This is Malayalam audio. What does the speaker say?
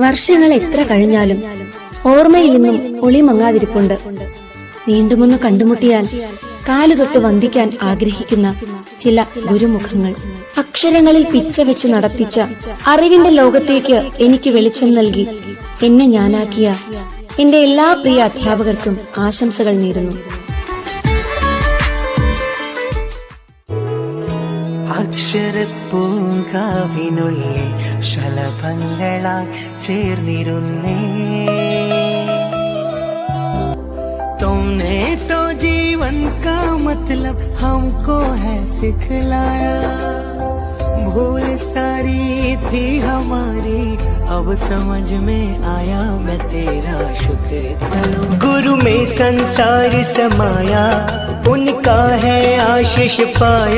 വർഷങ്ങൾ എത്ര കഴിഞ്ഞാലും ഓർമ്മയിൽ നിന്നും ഒളിമങ്ങാതിരിപ്പുണ്ട്. വീണ്ടുമൊന്ന് കണ്ടുമുട്ടിയാൽ കാലുതൊട്ട് വന്ദിക്കാൻ ആഗ്രഹിക്കുന്ന ചില ഗുരുമുഖങ്ങൾ. അക്ഷരങ്ങളിൽ പിച്ച വെച്ച് നടത്തിച്ച അറിവിന്റെ ലോകത്തേക്ക് എനിക്ക് വെളിച്ചം നൽകി എന്നെ ഞാനാക്കിയ എന്റെ എല്ലാ പ്രിയ അധ്യാപകർക്കും ആശംസകൾ നേരുന്നു. അക്ഷരപ്പൂങ്കാവിനുള്ളിൽ ശലഭങ്ങളായി ചേർന്നിരുന്നേ. तुमने तो जीवन का मतलब हमको है सिखलाया. भूल सारी थी हमारी अब समझ में आया, मैं तेरा शुक्र करूं. गुरु में संसार समाया, उनका है आशीष पाया.